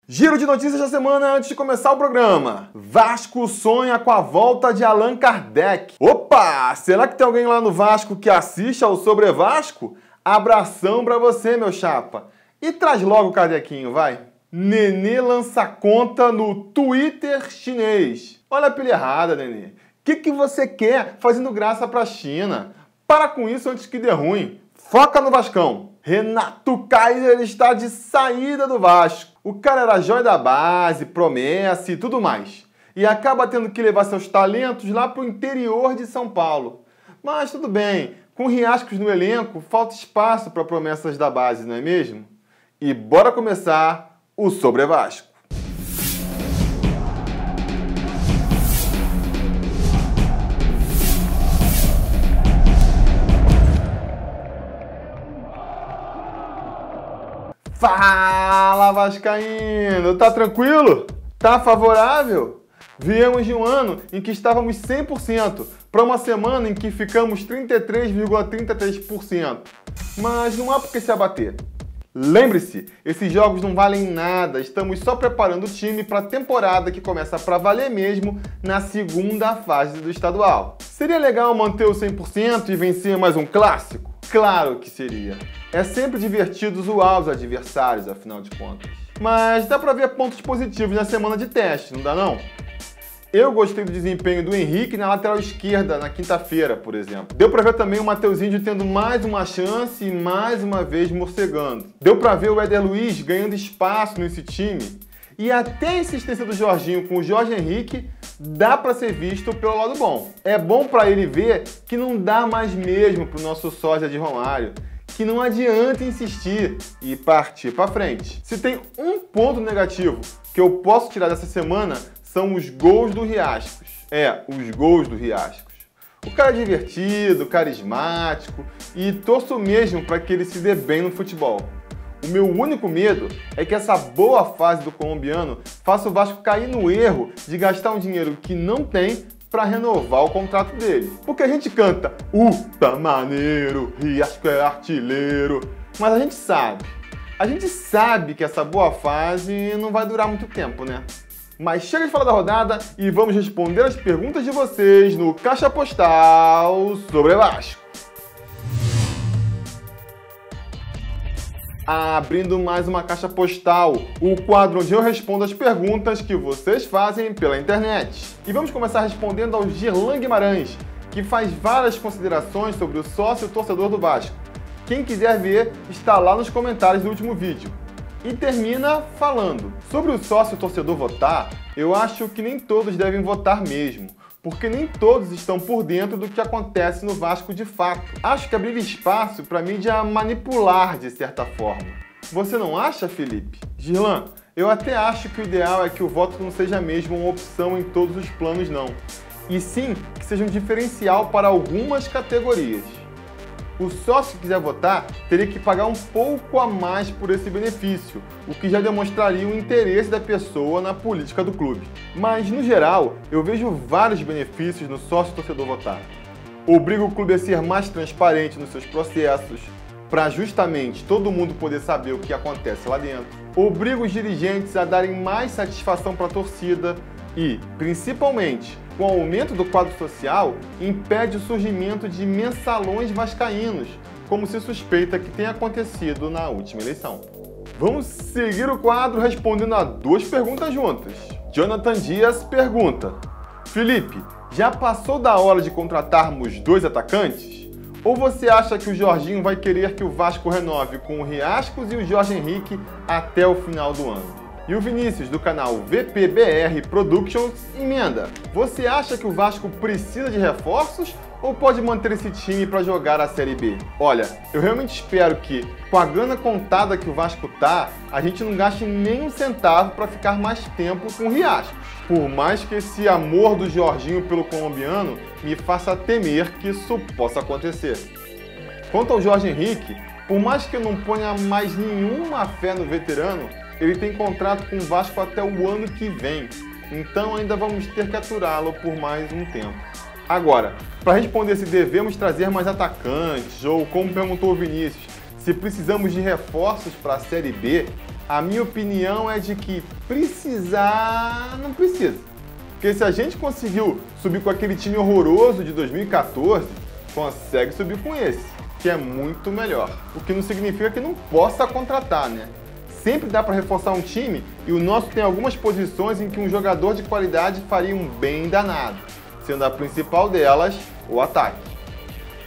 Giro de notícias da semana antes de começar o programa. Vasco sonha com a volta de Allan Kardec. Opa! Será que tem alguém lá no Vasco que assiste ao Sobre Vasco? Abração pra você, meu chapa. E traz logo o Kardequinho, vai. Nenê lança conta no Twitter chinês. Olha a pilha errada, Nenê. O que você quer fazendo graça pra China? Para com isso antes que dê ruim. Foca no Vascão. Renato Kaiser está de saída do Vasco. O cara era joia da base, promessa e tudo mais. E acaba tendo que levar seus talentos lá para o interior de São Paulo. Mas tudo bem, com Riascos no elenco, falta espaço para promessas da base, não é mesmo? E bora começar o Sobre Vasco. Fala, vascaíno! Tá tranquilo? Tá favorável? Viemos de um ano em que estávamos 100% para uma semana em que ficamos 33,33%. Mas não há por que se abater. Lembre-se, esses jogos não valem nada, estamos só preparando o time para a temporada que começa para valer mesmo na segunda fase do estadual. Seria legal manter o 100% e vencer mais um clássico? Claro que seria. É sempre divertido zoar os adversários, afinal de contas. Mas dá pra ver pontos positivos na semana de teste, não dá não? Eu gostei do desempenho do Henrique na lateral esquerda na quinta-feira, por exemplo. Deu pra ver também o Mateuzinho tendo mais uma chance e mais uma vez morcegando. Deu pra ver o Éder Luiz ganhando espaço nesse time. E até a insistência do Jorginho com o Jorge Henrique dá pra ser visto pelo lado bom. É bom pra ele ver que não dá mais mesmo pro nosso sósia de Romário, que não adianta insistir e partir pra frente. Se tem um ponto negativo que eu posso tirar dessa semana, são os gols do Riascos. Os gols do Riascos. O cara é divertido, carismático e torço mesmo para que ele se dê bem no futebol. O meu único medo é que essa boa fase do colombiano faça o Vasco cair no erro de gastar um dinheiro que não tem para renovar o contrato dele. Porque a gente canta, tá maneiro, Riasco é artilheiro, mas a gente sabe que essa boa fase não vai durar muito tempo, né? Mas chega de falar da rodada e vamos responder as perguntas de vocês no Caixa Postal Sobre Vasco. Abrindo mais uma caixa postal, o quadro onde eu respondo as perguntas que vocês fazem pela internet. E vamos começar respondendo ao Girlan Guimarães, que faz várias considerações sobre o sócio torcedor do Vasco. Quem quiser ver, está lá nos comentários do último vídeo. E termina falando: sobre o sócio torcedor votar, eu acho que nem todos devem votar mesmo, porque nem todos estão por dentro do que acontece no Vasco de fato. Acho que abriria espaço para a mídia manipular de certa forma. Você não acha, Felipe? Girlan, eu até acho que o ideal é que o voto não seja mesmo uma opção em todos os planos não, e sim que seja um diferencial para algumas categorias. O sócio que quiser votar teria que pagar um pouco a mais por esse benefício, o que já demonstraria o interesse da pessoa na política do clube. Mas, no geral, eu vejo vários benefícios no sócio torcedor votar. Obriga o clube a ser mais transparente nos seus processos, para justamente todo mundo poder saber o que acontece lá dentro. Obriga os dirigentes a darem mais satisfação para a torcida e, principalmente, com o aumento do quadro social, impede o surgimento de mensalões vascaínos, como se suspeita que tenha acontecido na última eleição. Vamos seguir o quadro respondendo a duas perguntas juntas. Jonathan Dias pergunta: Felipe, já passou da hora de contratarmos 2 atacantes? Ou você acha que o Jorginho vai querer que o Vasco renove com o Riascos e o Jorge Henrique até o final do ano? E o Vinícius, do canal VPBR Productions, emenda: você acha que o Vasco precisa de reforços ou pode manter esse time para jogar a Série B? Olha, eu realmente espero que, com a grana contada que o Vasco tá, a gente não gaste nem um centavo para ficar mais tempo com o Riascos. Por mais que esse amor do Jorginho pelo colombiano me faça temer que isso possa acontecer. Quanto ao Jorge Henrique, por mais que eu não ponha mais nenhuma fé no veterano, ele tem contrato com o Vasco até o ano que vem, então ainda vamos ter que aturá-lo por mais um tempo. Agora, para responder se devemos trazer mais atacantes, ou como perguntou o Vinícius, se precisamos de reforços para a Série B, A minha opinião é de que precisar, não precisa. Porque se a gente conseguiu subir com aquele time horroroso de 2014, consegue subir com esse, que é muito melhor. O que não significa que não possa contratar, né? Sempre dá para reforçar um time e o nosso tem algumas posições em que um jogador de qualidade faria um bem danado, sendo a principal delas o ataque.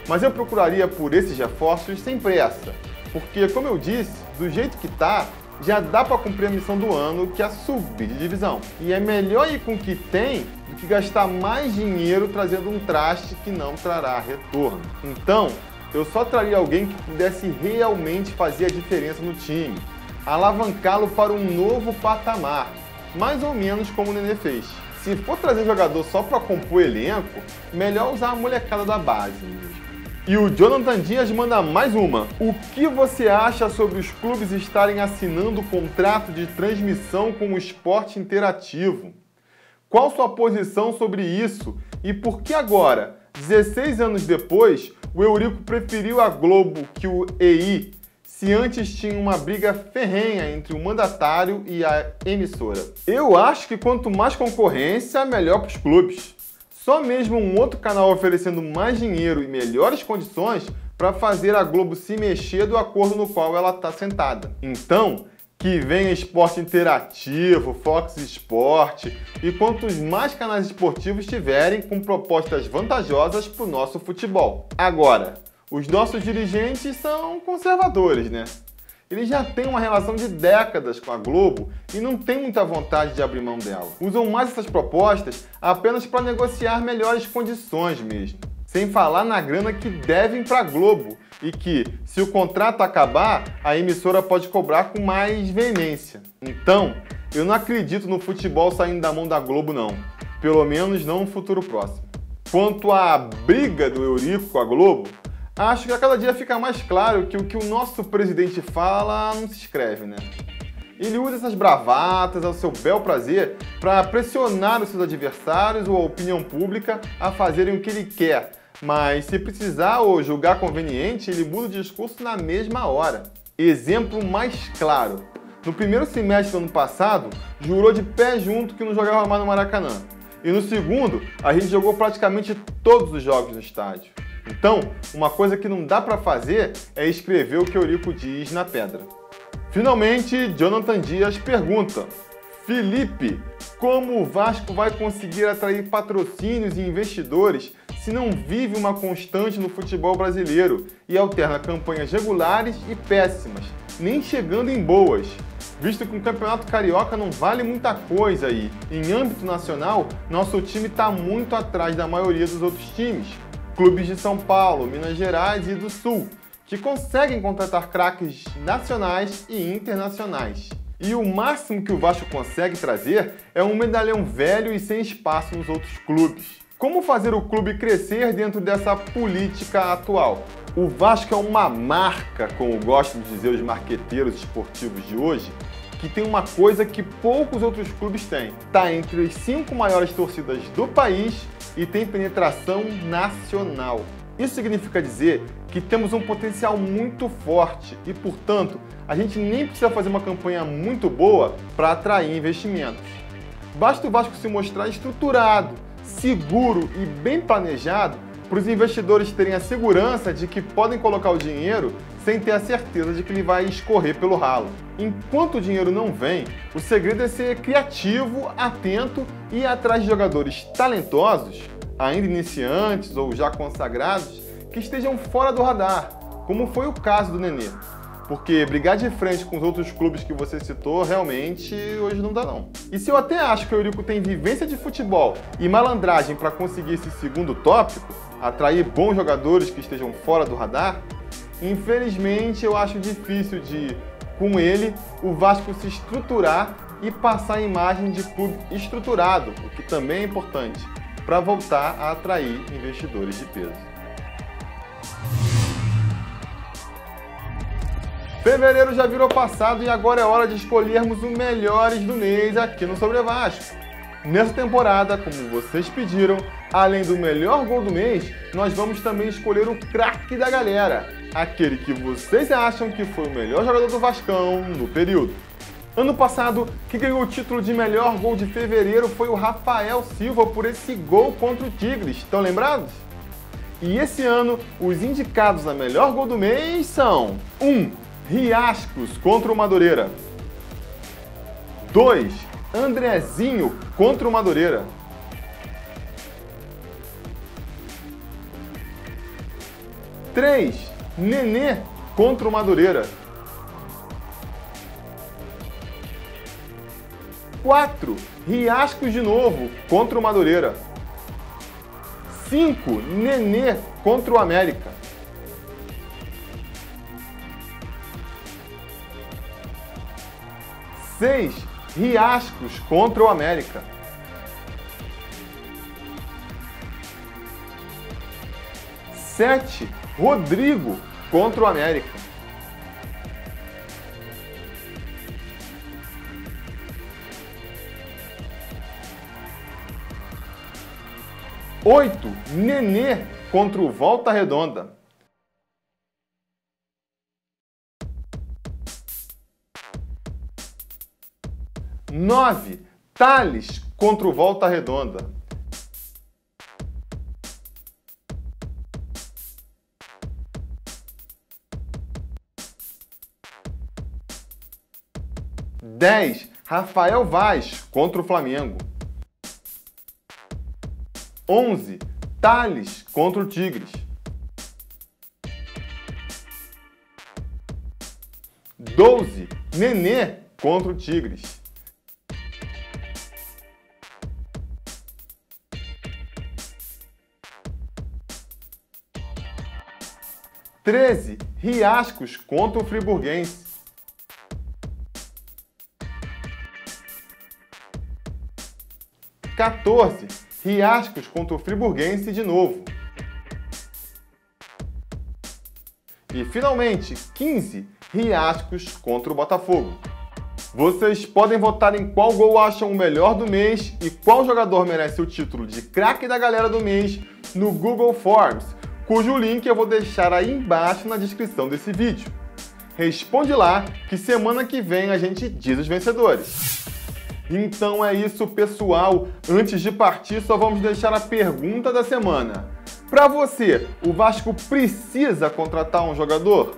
Mas eu procuraria por esses reforços sem pressa, porque, como eu disse, do jeito que tá, já dá para cumprir a missão do ano, que é subir de divisão. E é melhor ir com o que tem do que gastar mais dinheiro trazendo um traste que não trará retorno. Então, eu só traria alguém que pudesse realmente fazer a diferença no time, alavancá-lo para um novo patamar, mais ou menos como o Nenê fez. Se for trazer jogador só para compor elenco, melhor usar a molecada da base mesmo. E o Jonathan Dias manda mais uma. O que você acha sobre os clubes estarem assinando contrato de transmissão com o esporte interativo? Qual sua posição sobre isso? E por que agora, 16 anos depois, o Eurico preferiu a Globo que o EI, se antes tinha uma briga ferrenha entre o mandatário e a emissora? Eu acho que quanto mais concorrência, melhor para os clubes. Só mesmo um outro canal oferecendo mais dinheiro e melhores condições para fazer a Globo se mexer do acordo no qual ela está sentada. Então, que venha Esporte Interativo, Fox Sport e quantos mais canais esportivos tiverem com propostas vantajosas para o nosso futebol. Agora, os nossos dirigentes são conservadores, né? Eles já têm uma relação de décadas com a Globo e não têm muita vontade de abrir mão dela. Usam mais essas propostas apenas para negociar melhores condições mesmo. Sem falar na grana que devem para a Globo e que, se o contrato acabar, a emissora pode cobrar com mais veemência. Então, eu não acredito no futebol saindo da mão da Globo não. Pelo menos não no futuro próximo. Quanto à briga do Eurico com a Globo, acho que a cada dia fica mais claro que o que o nosso presidente fala não se escreve, né? Ele usa essas bravatas ao seu bel prazer para pressionar os seus adversários ou a opinião pública a fazerem o que ele quer, mas se precisar ou julgar conveniente, ele muda o discurso na mesma hora. Exemplo mais claro: no primeiro semestre do ano passado, jurou de pé junto que não jogava mais no Maracanã. E no segundo, a gente jogou praticamente todos os jogos no estádio. Então, uma coisa que não dá para fazer é escrever o que Eurico diz na pedra. Finalmente, Jonathan Dias pergunta: Felipe, como o Vasco vai conseguir atrair patrocínios e investidores se não vive uma constante no futebol brasileiro e alterna campanhas regulares e péssimas, nem chegando em boas? Visto que o Campeonato Carioca não vale muita coisa aí, em âmbito nacional, nosso time está muito atrás da maioria dos outros times. Clubes de São Paulo, Minas Gerais e do Sul, que conseguem contratar craques nacionais e internacionais. E o máximo que o Vasco consegue trazer é um medalhão velho e sem espaço nos outros clubes. Como fazer o clube crescer dentro dessa política atual? O Vasco é uma marca, como gostam de dizer os marqueteiros esportivos de hoje, que tem uma coisa que poucos outros clubes têm. Está entre as 5 maiores torcidas do país e tem penetração nacional. Isso significa dizer que temos um potencial muito forte e, portanto, a gente nem precisa fazer uma campanha muito boa para atrair investimentos. Basta o Vasco se mostrar estruturado, seguro e bem planejado para os investidores terem a segurança de que podem colocar o dinheiro sem ter a certeza de que ele vai escorrer pelo ralo. Enquanto o dinheiro não vem, o segredo é ser criativo, atento e ir atrás de jogadores talentosos, ainda iniciantes ou já consagrados, que estejam fora do radar, como foi o caso do Nenê. Porque brigar de frente com os outros clubes que você citou, realmente, hoje não dá não. E se eu até acho que o Eurico tem vivência de futebol e malandragem para conseguir esse segundo tópico, atrair bons jogadores que estejam fora do radar, infelizmente eu acho difícil de, com ele, o Vasco se estruturar e passar a imagem de clube estruturado, o que também é importante, para voltar a atrair investidores de peso. Fevereiro já virou passado e agora é hora de escolhermos os melhores do mês aqui no Sobre Vasco. Nessa temporada, como vocês pediram, além do melhor gol do mês, nós vamos também escolher o craque da galera, aquele que vocês acham que foi o melhor jogador do Vascão no período. Ano passado, quem ganhou o título de melhor gol de fevereiro foi o Rafael Silva por esse gol contra o Tigres. Estão lembrados? E esse ano, os indicados a melhor gol do mês são 1. Riascos contra o Madureira. 2. Andrezinho contra o Madureira. 3. Nenê contra o Madureira. 4. Riascos de novo contra o Madureira. 5. Nenê contra o América. 6. Riascos contra o América. 7. Rodrigo contra o América. 8. Nenê contra o Volta Redonda. 9. Thales contra o Volta Redonda. 10. Rafael Vaz contra o Flamengo. 11. Thales contra o Tigres. 12. Nenê contra o Tigres. 13. Riascos contra o Friburguense. 14. Riascos contra o Friburguense de novo. E, finalmente, 15. Riascos contra o Botafogo. Vocês podem votar em qual gol acham o melhor do mês e qual jogador merece o título de craque da galera do mês no Google Forms, cujo link eu vou deixar aí embaixo na descrição desse vídeo. Responde lá que semana que vem a gente diz os vencedores. Então é isso, pessoal. Antes de partir, só vamos deixar a pergunta da semana. Para você, o Vasco precisa contratar um jogador?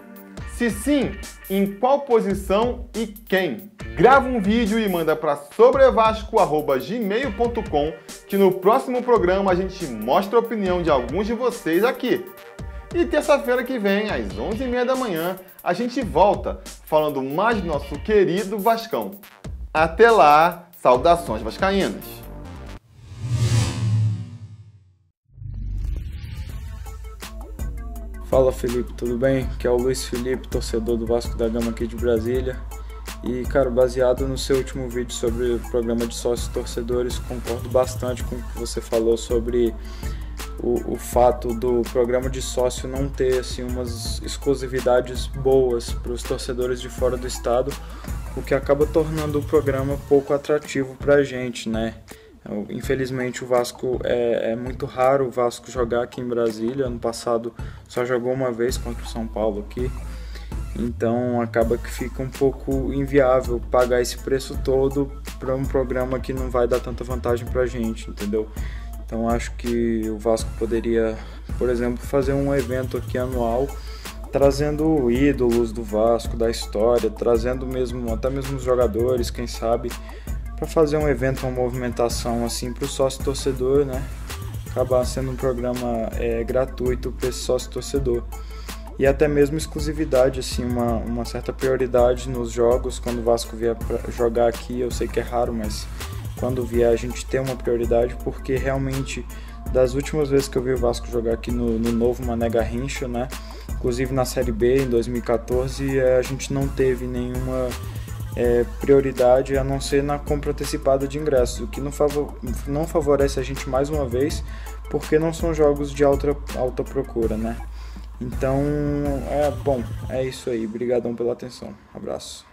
Se sim, em qual posição e quem? Grava um vídeo e manda para sobrevasco@gmail.com que no próximo programa a gente mostra a opinião de alguns de vocês aqui. E terça-feira que vem, às 11h30 da manhã, a gente volta falando mais do nosso querido Vascão. Até lá, saudações vascaínas! Fala Felipe, tudo bem? Aqui é o Luiz Felipe, torcedor do Vasco da Gama aqui de Brasília. E, cara, baseado no seu último vídeo sobre o programa de sócios torcedores, concordo bastante com o que você falou sobre o fato do programa de sócio não ter assim, umas exclusividades boas para os torcedores de fora do estado, o que acaba tornando o programa pouco atrativo para a gente, né? Infelizmente o Vasco é muito raro o Vasco jogar aqui em Brasília. Ano passado só jogou uma vez contra o São Paulo aqui, então acaba que fica um pouco inviável pagar esse preço todo para um programa que não vai dar tanta vantagem para a gente, entendeu? Então acho que o Vasco poderia, por exemplo, fazer um evento aqui anual, trazendo ídolos do Vasco, da história, trazendo até mesmo os jogadores, quem sabe, para fazer um evento, uma movimentação assim para o sócio torcedor, né? Acabar sendo um programa gratuito para esse sócio torcedor. E até mesmo exclusividade, assim, uma certa prioridade nos jogos. Quando o Vasco vier pra jogar aqui, eu sei que é raro, mas quando vier a gente tem uma prioridade, porque realmente das últimas vezes que eu vi o Vasco jogar aqui no novo Mané Garrincha, né? Inclusive na Série B em 2014, a gente não teve nenhuma prioridade a não ser na compra antecipada de ingressos, o que não favorece a gente mais uma vez, porque não são jogos de alta procura, né? Então, é isso aí. Obrigadão pela atenção. Abraço.